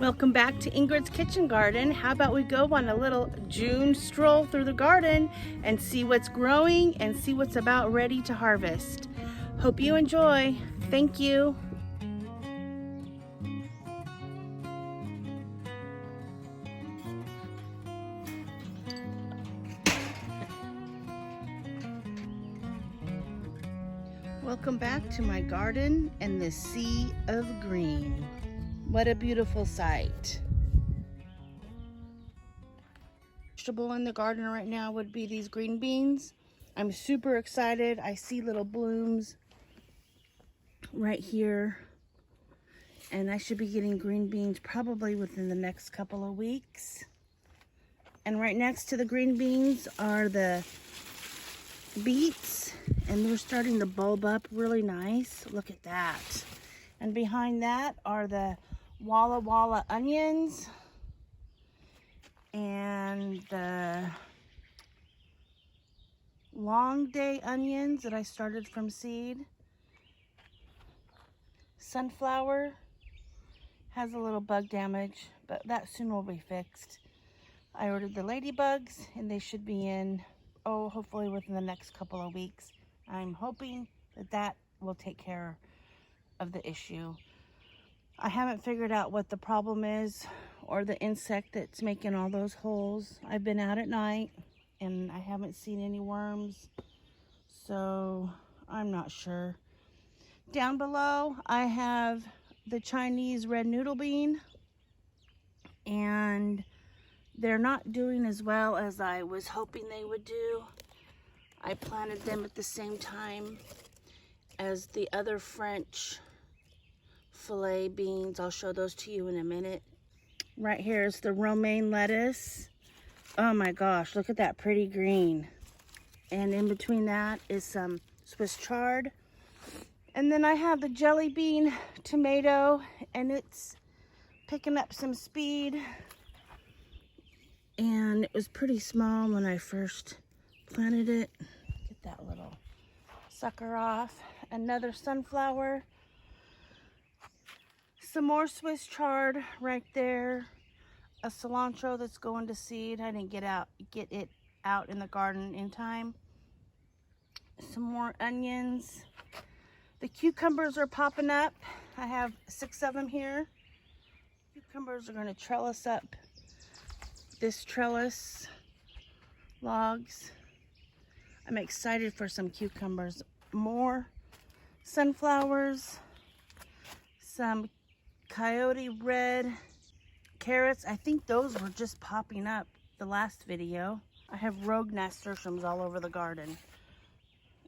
Welcome back to Ingrid's Kitchen Garden. How about we go on a little June stroll through the garden and see what's growing and see what's about ready to harvest. Hope you enjoy. Thank you. Welcome back to my garden and the sea of green. What a beautiful sight. Vegetable in the garden right now would be these green beans. I'm super excited. I see little blooms right here, and I should be getting green beans probably within the next couple of weeks. And right next to the green beans are the beets, and they're starting to bulb up really nice. Look at that. And behind that are the Walla Walla onions and the long day onions that I started from seed. Sunflower has a little bug damage, but that soon will be fixed. I ordered the ladybugs and they should be in, hopefully within the next couple of weeks. I'm hoping that will take care of the issue. I haven't figured out what the problem is or the insect that's making all those holes. I've been out at night and I haven't seen any worms, so I'm not sure. Down below I have the Chinese red noodle bean, and they're not doing as well as I was hoping they would do. I planted them at the same time as the other French filet beans. I'll show those to you in a minute. Right here is the romaine lettuce. Oh my gosh, look at that pretty green. And in between that is some Swiss chard. And then I have the jelly bean tomato, and it's picking up some speed. And it was pretty small when I first planted it. Get that little sucker off. Another sunflower. Some more Swiss chard right there. A cilantro that's going to seed. I didn't get it out in the garden in time. Some more onions. The cucumbers are popping up. I have 6 of them here. Cucumbers are going to trellis up this trellis logs. I'm excited for some cucumbers. More sunflowers. Some coyote red carrots. I think those were just popping up the last video. I have rogue nasturtiums all over the garden.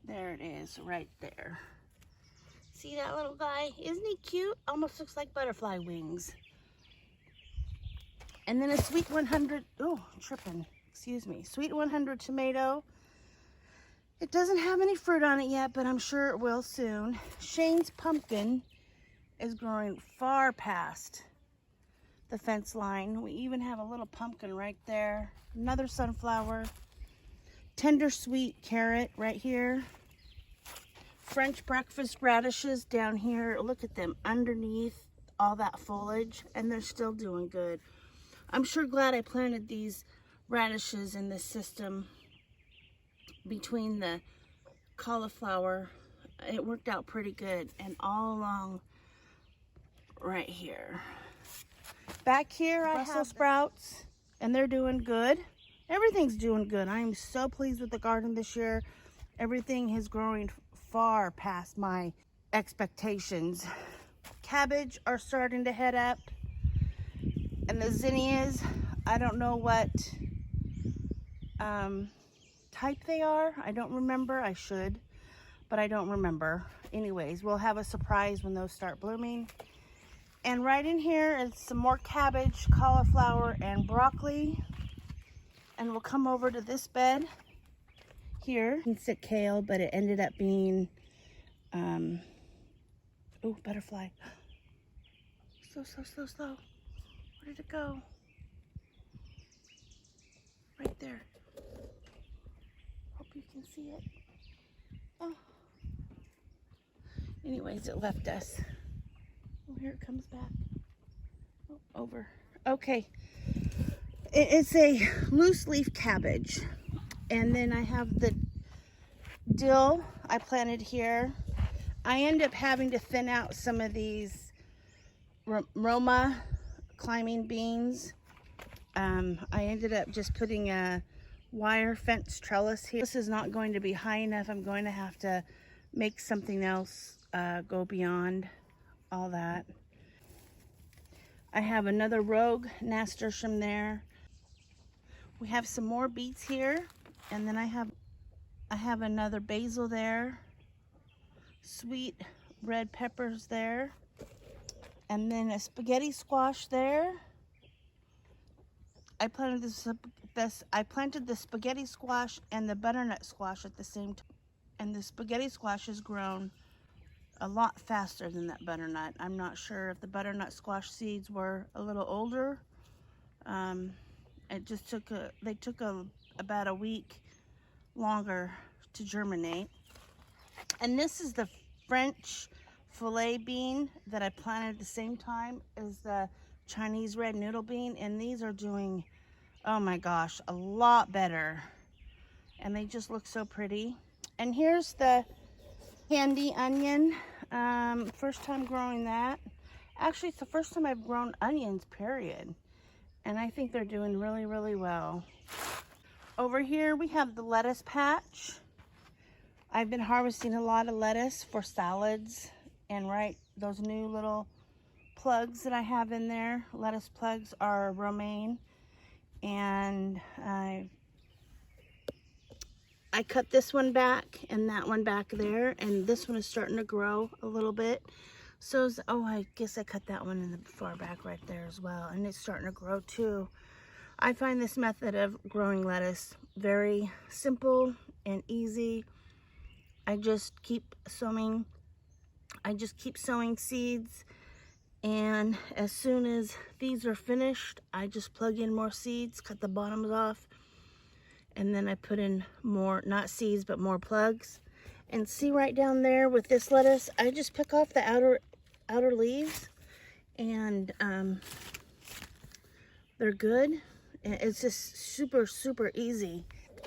There it is, right there. See that little guy? Isn't he cute? Almost looks like butterfly wings. And then a sweet 100, sweet 100 tomato. It doesn't have any fruit on it yet, but I'm sure it will soon. Shane's pumpkin is growing far past the fence line. We even have a little pumpkin right there. Another sunflower. Tender sweet carrot right here. French breakfast radishes down here. Look at them underneath all that foliage, and they're still doing good. I'm sure glad I planted these radishes in this system between the cauliflower. It worked out pretty good, and all along right here. Back here I have sprouts, and they're doing good. Everything's doing good. I am so pleased with the garden this year. Everything is growing far past my expectations. Cabbage are starting to head up, and the zinnias, I don't know what type they are. I don't remember. I should, but I don't remember. Anyways, we'll have a surprise when those start blooming. And right in here is some more cabbage, cauliflower, and broccoli. And we'll come over to this bed here. It's a kale, but it ended up being, butterfly. Slow, slow, slow, slow. Where did it go? Right there. Hope you can see it. Oh. Anyways, it left us. Oh, here it comes back. over. Okay. It's a loose leaf cabbage. And then I have the dill I planted here. I end up having to thin out some of these Roma climbing beans. I ended up just putting a wire fence trellis here. This is not going to be high enough. I'm going to have to make something else go beyond all that. I have another rogue nasturtium there. We have some more beets here, and then I have another basil there, sweet red peppers there, and then a spaghetti squash there. I planted the spaghetti squash and the butternut squash at the same time, and the spaghetti squash has grown a lot faster than that butternut. I'm not sure if the butternut squash seeds were a little older. It just took about a week longer to germinate. And this is the French filet bean that I planted at the same time as the Chinese red noodle bean, and these are doing, oh my gosh, a lot better, and they just look so pretty. And here's the candy onion. First time growing that. Actually, it's the first time I've grown onions, period, and I think they're doing really, really well. Over here we have the lettuce patch. I've been harvesting a lot of lettuce for salads, and those new little plugs that I have in there, lettuce plugs, are romaine, and I cut this one back and that one back there, and this one is starting to grow a little bit. So, I guess I cut that one in the far back right there as well, and it's starting to grow too. I find this method of growing lettuce very simple and easy. I just keep sowing seeds, and as soon as these are finished, I just plug in more seeds, cut the bottoms off, and then I put in more, not seeds, but more plugs. And see right down there with this lettuce, I just pick off the outer leaves, and they're good. It's just super, super easy.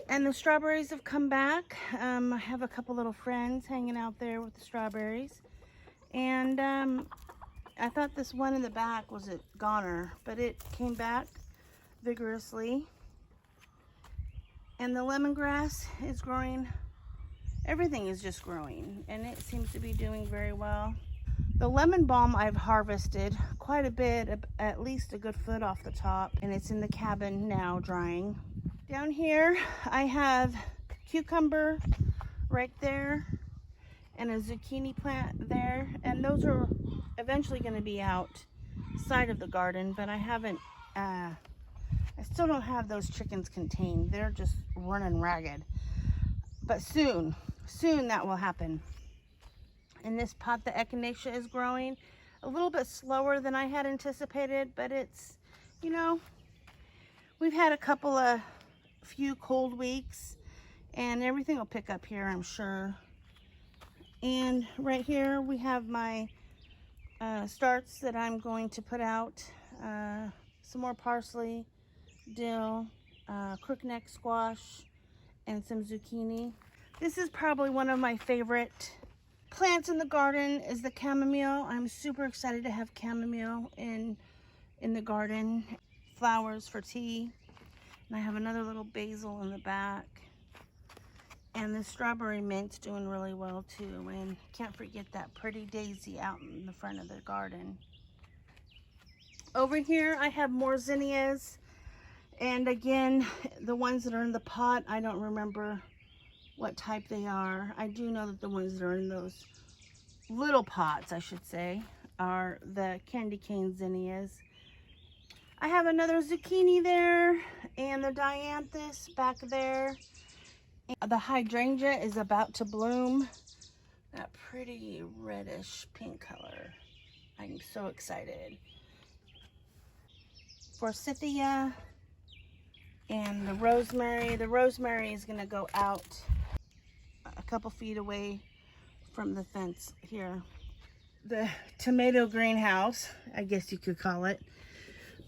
And the strawberries have come back. I have a couple little friends hanging out there with the strawberries. And I thought this one in the back was a goner, but it came back vigorously. And the lemongrass is growing. Everything is just growing, and it seems to be doing very well. The lemon balm I've harvested quite a bit, at least a good foot off the top, and it's in the cabin now drying. Down here I have cucumber right there and a zucchini plant there, and those are eventually going to be outside of the garden, but I haven't, I still don't have those chickens contained. They're just running ragged, but soon that will happen. In this pot, the echinacea is growing a little bit slower than I had anticipated, but it's, we've had a few cold weeks, and everything will pick up here, I'm sure. And right here we have my starts that I'm going to put out. Some more parsley, dill, crookneck squash, and some zucchini. This is probably one of my favorite plants in the garden, is the chamomile. I'm super excited to have chamomile in the garden. Flowers for tea. And I have another little basil in the back. And the strawberry mint's doing really well too. And can't forget that pretty daisy out in the front of the garden. Over here I have more zinnias. And again, the ones that are in the pot, I don't remember what type they are. I do know that the ones that are in those little pots, I should say, are the candy cane zinnias. I have another zucchini there, and the dianthus back there. And the hydrangea is about to bloom. That pretty reddish pink color. I'm so excited. Forsythia and the rosemary. The rosemary is going to go out a couple feet away from the fence here. The tomato greenhouse, I guess you could call it,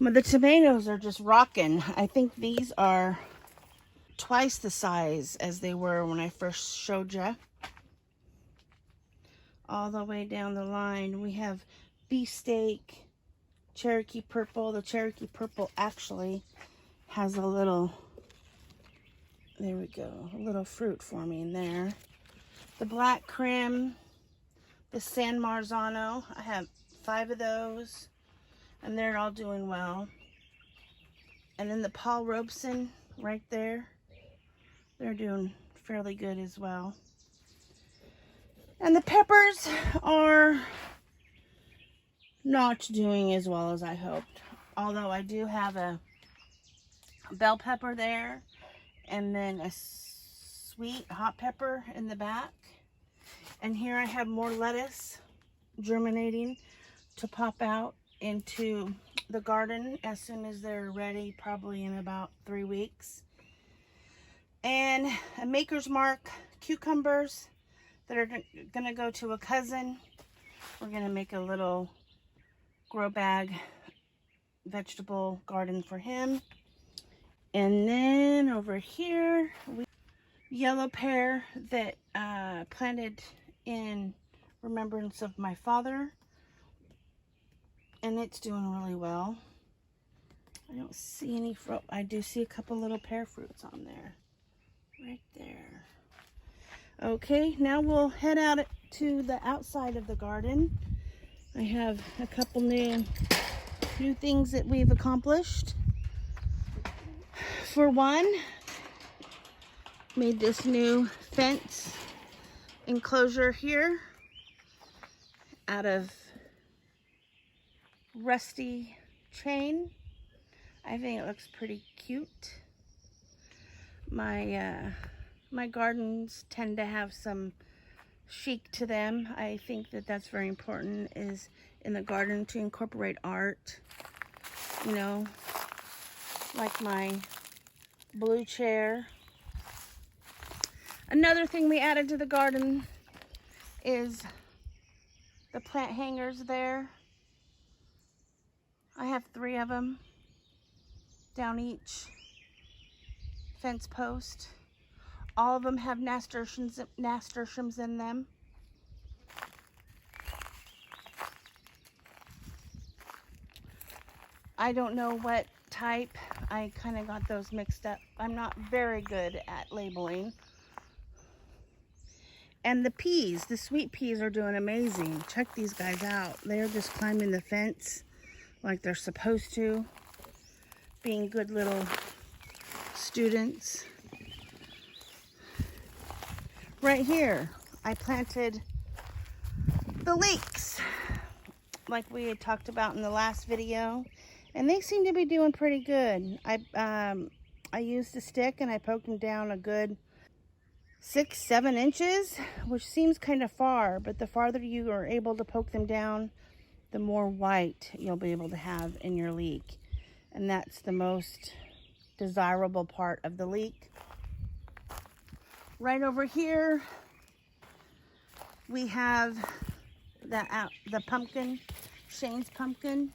But the tomatoes are just rocking. I think these are twice the size as they were when I first showed you. All the way down the line, we have beefsteak, Cherokee purple. The Cherokee purple actually has a little, there we go, a little fruit forming there. The black crim, the San Marzano. I have 5 of those, and they're all doing well. And then the Paul Robeson right there, they're doing fairly good as well. And the peppers are not doing as well as I hoped. Although I do have a bell pepper there, and then a sweet hot pepper in the back. And here I have more lettuce germinating to pop out into the garden as soon as they're ready, probably in about 3 weeks. And a Maker's Mark cucumbers that are gonna go to a cousin. We're gonna make a little grow bag vegetable garden for him. And then over here, we yellow pear that planted in remembrance of my father, and it's doing really well. I don't see any fruit. I do see a couple little pear fruits on there, right there. Okay, now we'll head out to the outside of the garden. I have a couple new things that we've accomplished. For one, made this new fence enclosure here out of rusty chain. I think it looks pretty cute. My gardens tend to have some chic to them. I think that that's very important, is in the garden to incorporate art. You know, like my blue chair. Another thing we added to the garden is the plant hangers there. I have 3 of them down each fence post. All of them have nasturtiums in them. I don't know what type. I kind of got those mixed up. I'm not very good at labeling. And the peas, the sweet peas, are doing amazing. Check these guys out. They're just climbing the fence like they're supposed to, being good little students. Right here, I planted the leeks, like we had talked about in the last video, and they seem to be doing pretty good. I used a stick and I poked them down a good 6-7 inches, which seems kind of far, but the farther you are able to poke them down, the more white you'll be able to have in your leek. And that's the most desirable part of the leek. Right over here, we have the pumpkin, Shane's pumpkin.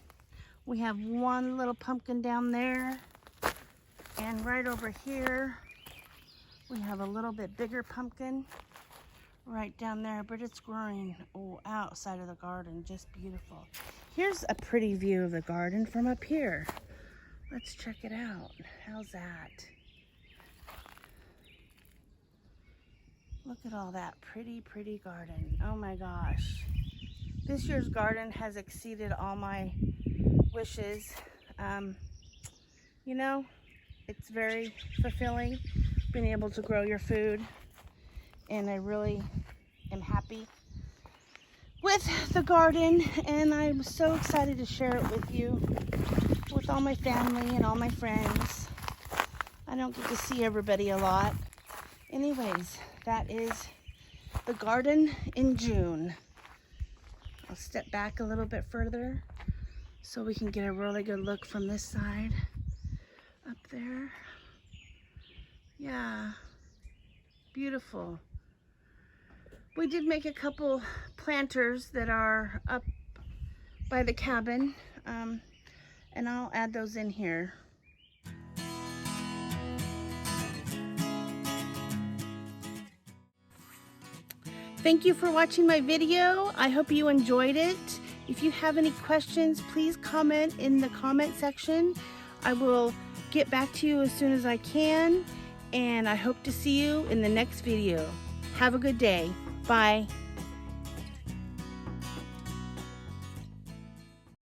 We have one little pumpkin down there. And right over here, we have a little bit bigger pumpkin right down there, but it's growing outside of the garden, just beautiful. Here's a pretty view of the garden from up here. Let's check it out. How's that? Look at all that pretty, pretty garden. Oh my gosh. This year's garden has exceeded all my wishes. You know, it's very fulfilling being able to grow your food, and I really am happy with the garden, and I'm so excited to share it with you, with all my family and all my friends. I don't get to see everybody a lot. Anyways, that is the garden in June. I'll step back a little bit further so we can get a really good look from this side. Up there. Yeah, beautiful. We did make a couple planters that are up by the cabin. and I'll add those in here. Thank you for watching my video. I hope you enjoyed it. If you have any questions, please comment in the comment section. I will get back to you as soon as I can, and I hope to see you in the next video. Have a good day. Bye.